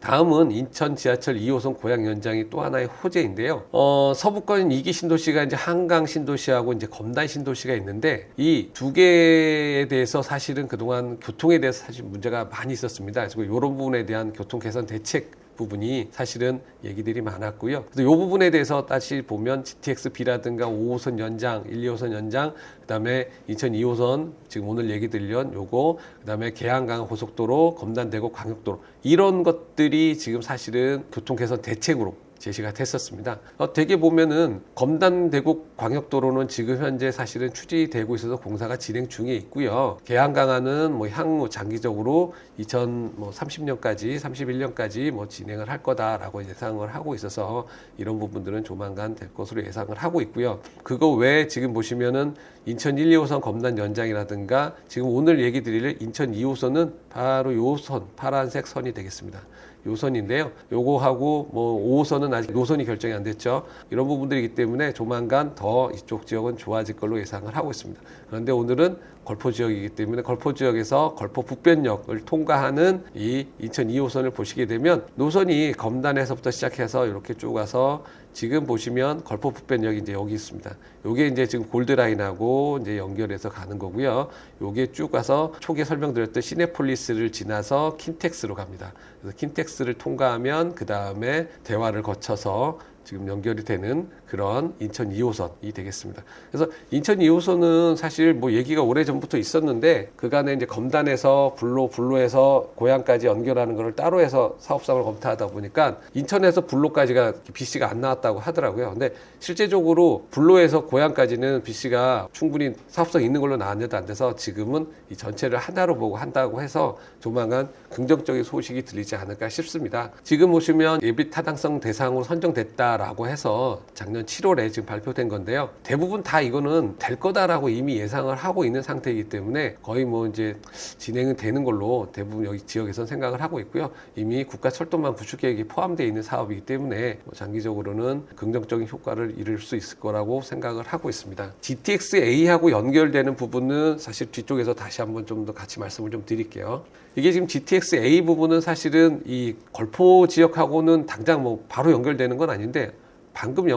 다음은 인천 지하철 2호선 고양 연장이 또 하나의 호재인데요. 서부권 2기 신도시가 이제 한강 신도시하고 이제 검단 신도시가 있는데 이 두 개에 대해서 사실은 그동안 교통에 대해서 사실 문제가 많이 있었습니다. 그래서 이런 부분에 대한 교통 개선 대책 부분이 사실은 얘기들이 많았고요. 그래서 이 부분에 대해서 다시 보면 GTX-B라든가 5호선 연장, 1, 2호선 연장, 그다음에 인천 2호선 지금 오늘 얘기 들린 요거, 그다음에 계양강 고속도로, 검단대곡 광역도로 이런 것들이 지금 사실은 교통 개선 대책으로 제시가 됐었습니다. 되게 보면은 검단대곡 광역도로는 지금 현재 사실은 추진되고 있어서 공사가 진행 중에 있고요. 계양강화는 뭐 향후 장기적으로 2030년까지 31년까지 뭐 진행을 할 거다라고 예상을 하고 있어서 이런 부분들은 조만간 될 것으로 예상을 하고 있고요. 그거 외에 지금 보시면은 인천 1, 2호선 검단 연장이라든가 지금 오늘 얘기 드릴 인천 2호선은 바로 요 선, 파란색 선이 되겠습니다. 요선인데요. 요거하고 뭐 5호선은 아직 노선이 결정이 안 됐죠. 이런 부분들이기 때문에 조만간 더 이쪽 지역은 좋아질 걸로 예상을 하고 있습니다. 그런데 오늘은 걸포 지역이기 때문에 걸포 지역에서 걸포 북변역을 통과하는 이 인천 2호선을 보시게 되면 노선이 검단에서부터 시작해서 이렇게 쭉 와서 지금 보시면 걸포 북변역이 이제 여기 있습니다. 요게 이제 지금 골드라인하고 이제 연결해서 가는 거고요. 요게 쭉 가서 초기에 설명드렸던 시내폴리스를 지나서 킨텍스로 갑니다. 그래서 킨텍스를 통과하면 그 다음에 대화를 거쳐서 지금 연결이 되는 그런 인천 2호선이 되겠습니다. 그래서 인천 2호선은 사실 뭐 얘기가 오래전부터 있었는데 그간에 이제 검단에서 불로에서 고양까지 연결하는 것을 따로 해서 사업상을 검토하다 보니까 인천에서 불로까지가 BC가 안 나왔다고 하더라고요. 근데 실제적으로 불로에서 고양까지는 BC가 충분히 사업성 있는 걸로 나왔는데도 안 돼서 지금은 이 전체를 하나로 보고 한다고 해서 조만간 긍정적인 소식이 들리지 않을까 싶습니다. 지금 보시면 예비 타당성 대상으로 선정됐다라고 해서 작년 7월에 지금 발표된 건데요. 대부분 다 이거는 될 거다라고 이미 예상을 하고 있는 상태이기 때문에 거의 뭐 이제 진행은 되는 걸로 대부분 여기 지역에서는 생각을 하고 있고요. 이미 국가철도망 구축 계획이 포함되어 있는 사업이기 때문에 장기적으로는 긍정적인 효과를 이룰 수 있을 거라고 생각을 하고 있습니다. GTX-A하고 연결되는 부분은 사실 뒤쪽에서 다시 한번 좀 더 같이 말씀을 좀 드릴게요. 이게 지금 GTX-A 부분은 사실은 이 걸포 지역하고는 당장 뭐 바로 연결되는 건 아닌데 방금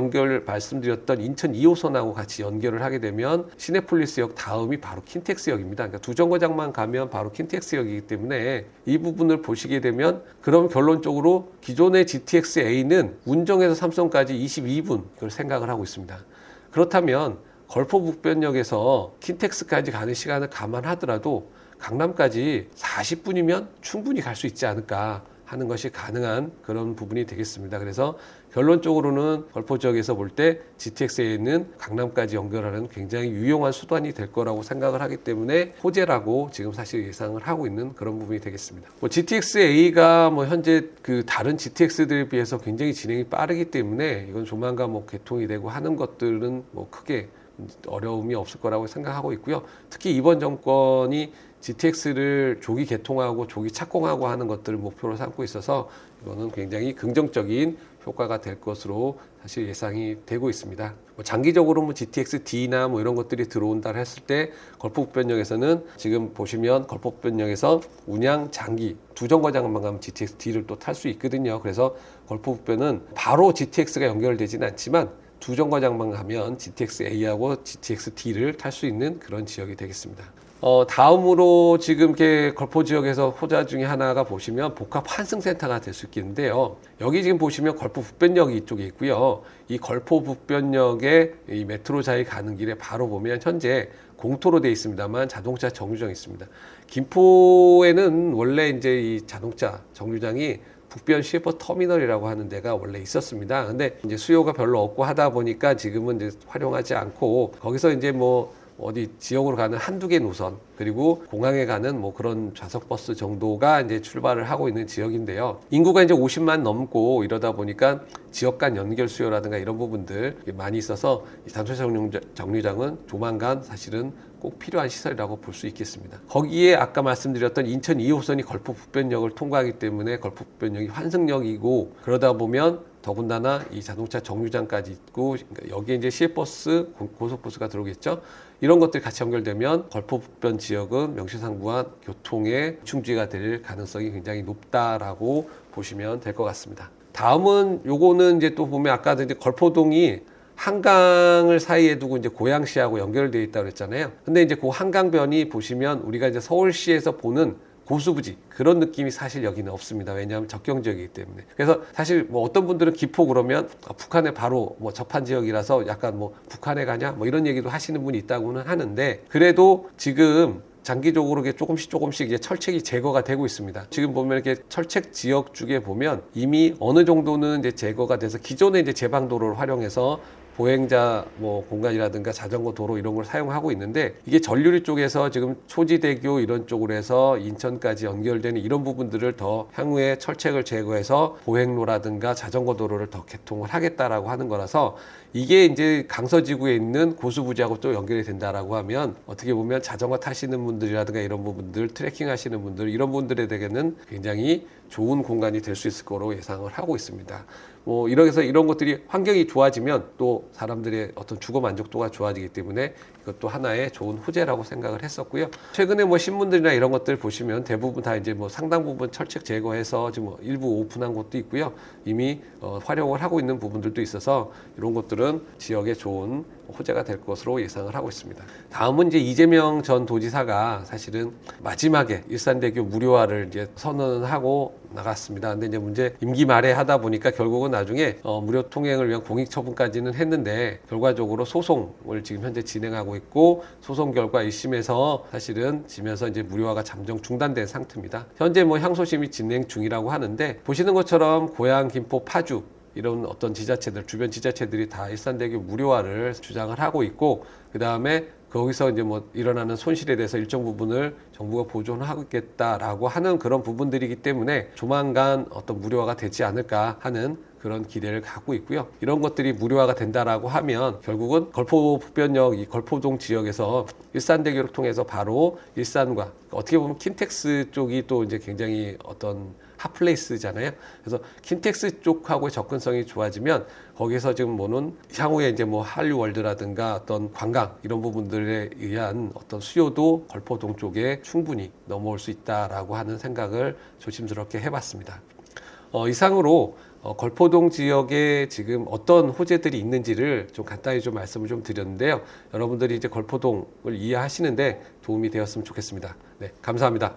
말씀드렸던 인천 2호선하고 같이 연결을 하게 되면 시내폴리스역 다음이 바로 킨텍스역입니다. 그러니까 두 정거장만 가면 바로 킨텍스역이기 때문에 이 부분을 보시게 되면 그럼 결론적으로 기존의 GTX-A는 운정에서 삼성까지 22분 이걸 생각을 하고 있습니다. 그렇다면 걸포 북변역에서 킨텍스까지 가는 시간을 감안하더라도 강남까지 40분이면 충분히 갈 수 있지 않을까 하는 것이 가능한 그런 부분이 되겠습니다. 그래서 결론적으로는 걸포 지역에서 볼 때 GTX-A는 강남까지 연결하는 굉장히 유용한 수단이 될 거라고 생각을 하기 때문에 호재라고 지금 사실 예상을 하고 있는 그런 부분이 되겠습니다. GTX-A가 현재 그 다른 GTX들에 비해서 굉장히 진행이 빠르기 때문에 이건 조만간 개통이 되고 하는 것들은 크게 어려움이 없을 거라고 생각하고 있고요. 특히 이번 정권이 GTX를 조기 개통하고 조기 착공하고 하는 것들을 목표로 삼고 있어서 이거는 굉장히 긍정적인 효과가 될 것으로 사실 예상이 되고 있습니다. 장기적으로 GTX-D나 이런 것들이 들어온다 했을 때 걸포북변역에서는 지금 보시면 걸포북변역에서 운양 장기 두 정거장만 가면 GTX-D를 또 탈 수 있거든요. 그래서 걸포북변은 바로 GTX가 연결되지는 않지만 두 정거장만 가면 GTX-A하고 GTX-D를 탈 수 있는 그런 지역이 되겠습니다. 다음으로 지금 이렇게 걸포 지역에서 호재 중에 하나가 보시면 복합 환승센터가 될 수 있겠는데요. 여기 지금 보시면 걸포 북변역이 이쪽에 있고요. 이 걸포 북변역에 이 메트로자이 가는 길에 바로 보면 현재 공토로 되어 있습니다만 자동차 정류장이 있습니다. 김포에는 원래 이제 이 자동차 정류장이 북변 CF 터미널이라고 하는 데가 원래 있었습니다. 근데 이제 수요가 별로 없고 하다 보니까 지금은 이제 활용하지 않고 거기서 이제 어디 지역으로 가는 한두 개 노선 그리고 공항에 가는 그런 좌석 버스 정도가 이제 출발을 하고 있는 지역인데요. 인구가 이제 50만 넘고 이러다 보니까 지역 간 연결 수요라든가 이런 부분들 많이 있어서 이 자동차 정류장은 조만간 사실은 꼭 필요한 시설이라고 볼 수 있겠습니다. 거기에 아까 말씀드렸던 인천 2호선이 걸포 북변역을 통과하기 때문에 걸포 북변역이 환승역이고, 그러다 보면 더군다나 이 자동차 정류장까지 있고, 그러니까 여기에 이제 시외버스, 고속버스가 들어오겠죠. 이런 것들이 같이 연결되면 걸포 북변 지역은 명실상부한 교통의 충지가 될 가능성이 굉장히 높다라고 보시면 될 것 같습니다. 다음은 요거는 이제 또 보면 아까도 이제 걸포동이 한강을 사이에 두고 이제 고양시하고 연결되어 있다고 그랬잖아요. 근데 이제 그 한강변이 보시면 우리가 이제 서울시에서 보는 고수부지 그런 느낌이 사실 여기는 없습니다. 왜냐하면 접경 지역이기 때문에. 그래서 사실 뭐 어떤 분들은 기포 그러면 북한에 바로 뭐 접한 지역이라서 약간 뭐 북한에 가냐 뭐 이런 얘기도 하시는 분이 있다고는 하는데, 그래도 지금 장기적으로 조금씩 이제 철책이 제거가 되고 있습니다. 지금 보면 이렇게 철책 지역 쪽에 보면 이미 어느 정도는 이제 제거가 돼서 기존에 이제 제방도로를 활용해서 보행자 뭐 공간이라든가 자전거 도로 이런 걸 사용하고 있는데, 이게 전류리 쪽에서 지금 초지대교 이런 쪽으로 해서 인천까지 연결되는 이런 부분들을 더 향후에 철책을 제거해서 보행로라든가 자전거 도로를 더 개통을 하겠다라고 하는 거라서, 이게 이제 강서지구에 있는 고수부지하고 또 연결이 된다라고 하면 어떻게 보면 자전거 타시는 분들이라든가 이런 부분들, 트레킹 하시는 분들 이런 분들에게는 굉장히 좋은 공간이 될 수 있을 거로 예상을 하고 있습니다. 뭐 이렇게 이런 것들이 환경이 좋아지면 또 사람들의 어떤 주거 만족도가 좋아지기 때문에 이것도 하나의 좋은 호재라고 생각을 했었고요. 최근에 뭐 신문들이나 이런 것들 보시면 대부분 다 이제 뭐 상당 부분 철책 제거해서 지금 뭐 일부 오픈한 곳도 있고요. 이미 활용을 하고 있는 부분들도 있어서 이런 것들은 지역에 좋은 호재가 될 것으로 예상을 하고 있습니다. 다음은 이제 이재명 전 도지사가 사실은 마지막에 일산대교 무료화를 이제 선언하고 나갔습니다. 근데 이제 문제 임기 말에 하다 보니까 결국은 나중에 무료 통행을 위한 공익 처분까지는 했는데, 결과적으로 소송을 지금 현재 진행하고 있고, 소송 결과 1심에서 사실은 지면서 이제 무료화가 잠정 중단된 상태입니다. 현재 뭐 항소심이 진행 중이라고 하는데, 보시는 것처럼 고양, 김포, 파주 이런 어떤 지자체들, 주변 지자체들이 다 일산대교 무료화를 주장을 하고 있고, 그 다음에 거기서 이제 뭐 일어나는 손실에 대해서 일정 부분을 정부가 보존하겠다라고 하는 그런 부분들이기 때문에 조만간 어떤 무료화가 되지 않을까 하는 그런 기대를 갖고 있고요. 이런 것들이 무료화가 된다라고 하면 결국은 걸포 북변역 이 걸포동 지역에서 일산대교를 통해서 바로 일산과 어떻게 보면 킨텍스 쪽이 또 이제 굉장히 어떤 핫플레이스잖아요. 그래서 킨텍스 쪽하고의 접근성이 좋아지면 거기서 지금 뭐는 향후에 이제 뭐 한류월드라든가 어떤 관광 이런 부분들에 의한 어떤 수요도 걸포동 쪽에 충분히 넘어올 수 있다라고 하는 생각을 조심스럽게 해봤습니다. 이상으로 걸포동 지역에 지금 어떤 호재들이 있는지를 좀 간단히 좀 말씀을 좀 드렸는데요. 여러분들이 이제 걸포동을 이해하시는데 도움이 되었으면 좋겠습니다. 네, 감사합니다.